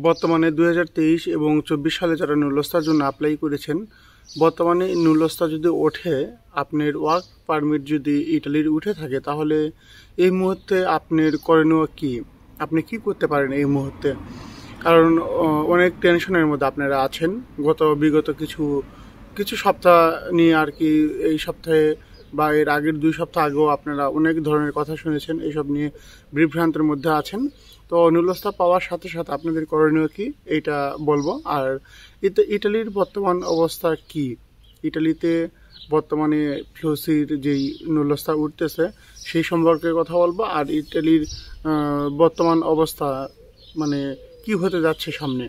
বর্তমানে 2023 এবং 24 সালে যারা নুলস্তার জন্য অ্যাপ্লাই করেছেন, বর্তমানে নুলস্তা যদি ওঠে, আপনার ওয়ার্ক পারমিট যদি ইটালির উঠে থাকে, তাহলে এই মুহূর্তে আপনার করণীয় কি? আপনি কি করতে পারেন এই মুহূর্তে? কারণ অনেক টেনশনের মধ্যে আপনারা আছেন। বিগত কিছু সপ্তাহ নিয়ে আর কি, এই সপ্তাহে বা এর আগের 2 সপ্তাহ আগেও আপনারা অনেক ধরনের কথা শুনেছেন, এইসব নিয়ে বিভ্রান্তের মধ্যে আছেন। তো নুলস্তা পাওয়ার সাথে সাথে আপনাদের করণীয় কি, এইটা বলবো। আর ইটালির বর্তমান অবস্থা কি, ইটালিতে বর্তমানে ফ্লুসির যেই নুলস্তা উঠতেছে সেই সম্পর্কে কথা বলবো। আর ইটালির বর্তমান অবস্থা মানে কি হতে যাচ্ছে সামনে,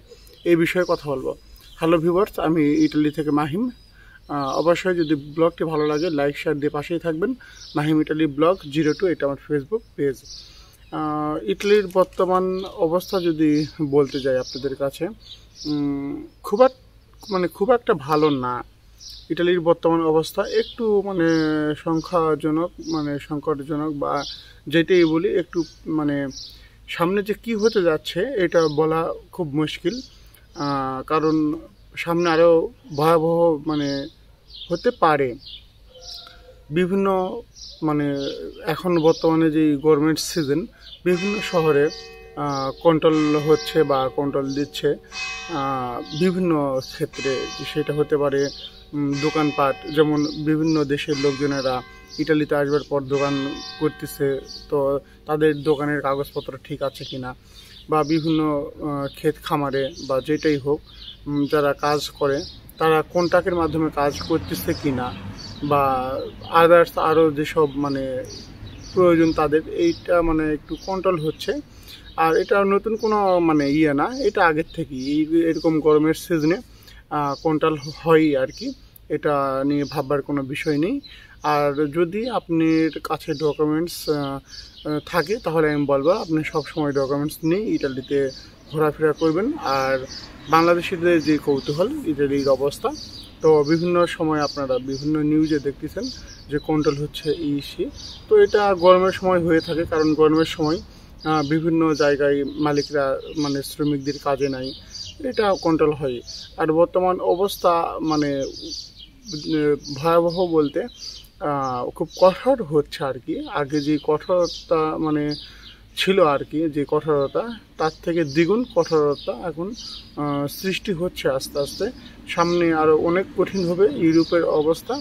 এই বিষয়ে কথা বলবো। হ্যালো ভিউয়ার্স, আমি ইটালি থেকে মাহিম। অবশ্যই যদি ব্লগটি ভালো লাগে লাইক শেয়ার দিয়ে পাশেই থাকবেন। মাহিম ইটালি ব্লগ 02, এটা আমার ফেসবুক পেজ। ইটালির বর্তমান অবস্থা যদি বলতে যাই আপনাদের কাছে, খুব একটা ভালো না। ইটালির বর্তমান অবস্থা একটু সংকটজনক বা যেটাই বলি, একটু সামনে যে কি হতে যাচ্ছে এটা বলা খুব মুশকিল। কারণ সামনে আরও ভয়াবহ হতে পারে। বিভিন্ন এখন বর্তমানে যে গভর্নমেন্ট সিজন, বিভিন্ন শহরে কন্ট্রোল হচ্ছে বা কন্ট্রোল দিচ্ছে বিভিন্ন ক্ষেত্রে। সেটা হতে পারে দোকানপাট, যেমন বিভিন্ন দেশের লোকজনেরা ইটালিতে আসবার পর দোকান করতেছে, তো তাদের দোকানের কাগজপত্র ঠিক আছে কিনা, বা বিভিন্ন ক্ষেত খামারে বা যেটাই হোক যারা কাজ করে তারা কন্ট্রাক্টের মাধ্যমে কাজ করতেছে কিনা, বা আদার্স আরও যেসব প্রয়োজন তাদের, এইটা একটু কন্ট্রোল হচ্ছে। আর এটা নতুন কোনো ইয়ে না, এটা আগের থেকেই এরকম গরমের সিজনে কন্ট্রোল হয় আর কি। এটা নিয়ে ভাববার কোনো বিষয় নেই। আর যদি আপনার কাছে ডকুমেন্টস থাকে, তাহলে আমি বলবো আপনি সবসময় ডকুমেন্টস নিয়ে ইটালিতে ঘোরাফেরা করবেন। আর বাংলাদেশিদের যে কৌতূহল ইটালির অবস্থা, তো বিভিন্ন সময় আপনারা বিভিন্ন নিউজে দেখতেছেন যে কন্ট্রোল হচ্ছে ইসি। তো এটা গরমের সময় হয়ে থাকে, কারণ গরমের সময় বিভিন্ন জায়গায় মালিকরা শ্রমিকদের কাজে নাই, এটা কন্ট্রোল হয়। আর বর্তমান অবস্থা ভয়াবহ বলতে খুব কঠোর হচ্ছে আর কি। আগে যে কঠোরতা ছিল আর কি, যে কঠোরতা তার থেকে দ্বিগুণ কঠোরতা এখন সৃষ্টি হচ্ছে আস্তে আস্তে। সামনে আরও অনেক কঠিন হবে। ইউরোপের অবস্থা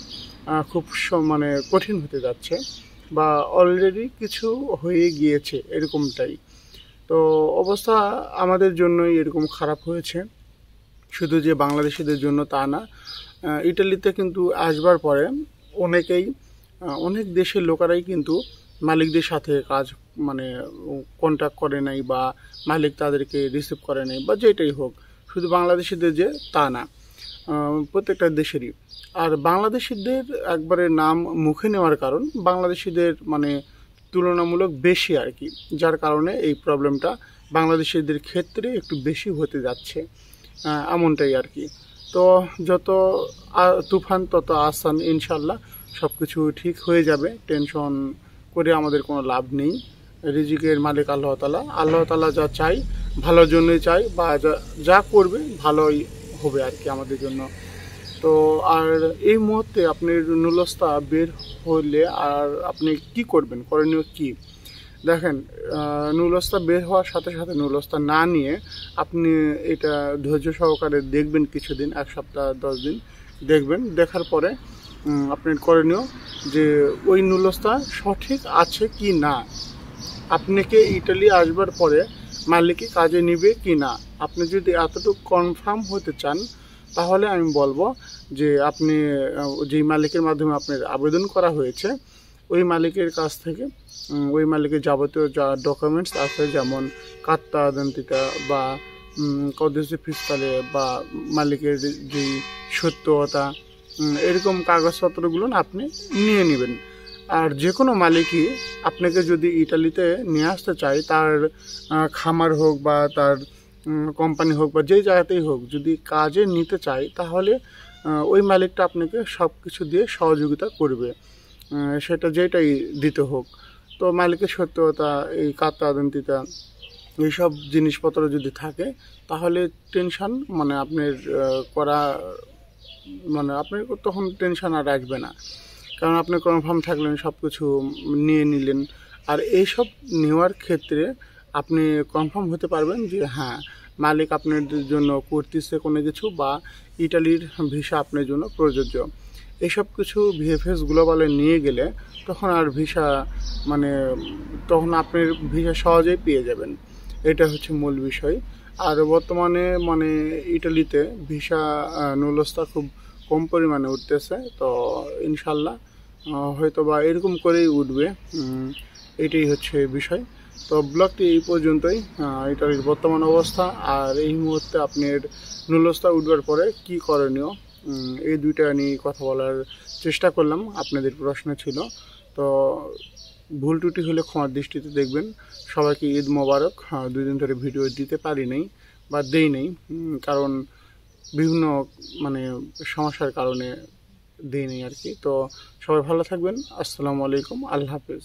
খুব কঠিন হতে যাচ্ছে, বা অলরেডি কিছু হয়ে গিয়েছে এরকমটাই। তো অবস্থা আমাদের জন্যই এরকম খারাপ হয়েছে, শুধু যে বাংলাদেশিদের জন্য তা না। ইটালিতে কিন্তু আসবার পরে অনেক দেশের লোকেরাই কিন্তু মালিকদের সাথে কাজ কন্ট্যাক্ট করে নাই, বা মালিক তাদেরকে রিসিভ করে নাই, বা যেটাই হোক। শুধু বাংলাদেশিদের যে তা না, প্রত্যেকটা দেশেরই। আর বাংলাদেশিদের একবারে নাম মুখে নেওয়ার কারণ বাংলাদেশিদের তুলনামূলক বেশি আর কি, যার কারণে এই প্রবলেমটা বাংলাদেশিদের ক্ষেত্রে একটু বেশি হতে যাচ্ছে, এমনটাই আর কি। তো যত তুফান তত আসান, ইনশাল্লাহ সব কিছু ঠিক হয়ে যাবে। টেনশন করে আমাদের কোনো লাভ নেই। রিজিকের মালিক আল্লাহ তাআলা যা চাই ভালোর জন্যই চাই, বা যা করবে ভালোই হবে আর কি আমাদের জন্য। তো আর এই মুহূর্তে আপনার নুলস্তা বের হলে আর আপনি কি করবেন, করণীয় কি? দেখেন, নুলস্তা বের হওয়ার সাথে সাথে নুলস্তা না নিয়ে আপনি এটা ধৈর্য সহকারে দেখবেন কিছুদিন, 1 সপ্তাহ 10 দিন দেখবেন। দেখার পরে আপনার করণীয় যে ওই নুলস্তা সঠিক আছে কি না, আপনাকে ইটালি আসবার পরে মালিকই কাজে নিবে কি না। আপনি যদি এতটুকু কনফার্ম হতে চান, তাহলে আমি বলবো যে আপনি যেই মালিকের মাধ্যমে আপনার আবেদন করা হয়েছে, ওই মালিকের কাছ থেকে ওই মালিকের যাবতীয় যা ডকুমেন্টস আছে, যেমন কার্তা আইডেন্টিটা বা কদেশি ফিসকালে, বা মালিকের যেই সত্যতা, এরকম কাগজপত্রগুলো আপনি নিয়ে নেবেন। আর যে কোনো মালিকই আপনাকে যদি ইটালিতে নিয়ে আসতে চায়, তার খামার হোক বা তার কোম্পানি হোক বা যেই জায়গাতেই হোক, যদি কাজে নিতে চায়, তাহলে ওই মালিকটা আপনাকে সব কিছু দিয়ে সহযোগিতা করবে, সেটা যেটাই দিতে হোক। তো মালিকের সত্যতা, এই কার্তা আইডেন্টিটা, এইসব জিনিসপত্র যদি থাকে তাহলে টেনশন মানে আপনার করা মানে আপনি তখন টেনশন আর আসবে না, কারণ আপনি কনফার্ম থাকলেন, সব কিছু নিয়ে নিলেন। আর এইসব নেওয়ার ক্ষেত্রে আপনি কনফার্ম হতে পারবেন যে হ্যাঁ, মালিক আপনার জন্য করতেছে কোনো কিছু, বা ইটালির ভিসা আপনার জন্য প্রযোজ্য। এইসব কিছু ভিএফএস গ্লোবালে নিয়ে গেলে তখন আর ভিসা মানে তখন আপনি ভিসা সহজেই পেয়ে যাবেন। এটা হচ্ছে মূল বিষয়। আর বর্তমানে মানে ইটালিতে ভিসা নুলস্থা খুব কম পরিমাণে উঠতেছে, তো ইনশাল্লাহ হয়তো বা এরকম করেই উঠবে। এটাই হচ্ছে বিষয়। তো ব্লগটি এই পর্যন্তই, ইটালির বর্তমান অবস্থা আর এই মুহূর্তে আপনার নুলস্থা উঠবার পরে কি করণীয়, এই দুইটা নিয়ে কথা বলার চেষ্টা করলাম। আপনাদের প্রশ্ন ছিল, তো ভুল ত্রুটি হলে ক্ষমার দৃষ্টিতে দেখবেন। সবাইকে ঈদ মোবারক। 2 দিন ধরে ভিডিও দিতে পারি নাই বা দেই নেই, কারণ বিভিন্ন মানে সমস্যার কারণে দেই নেই আর কি। তো সবাই ভালো থাকবেন। আসসালামু আলাইকুম, আল্লাহ হাফেজ।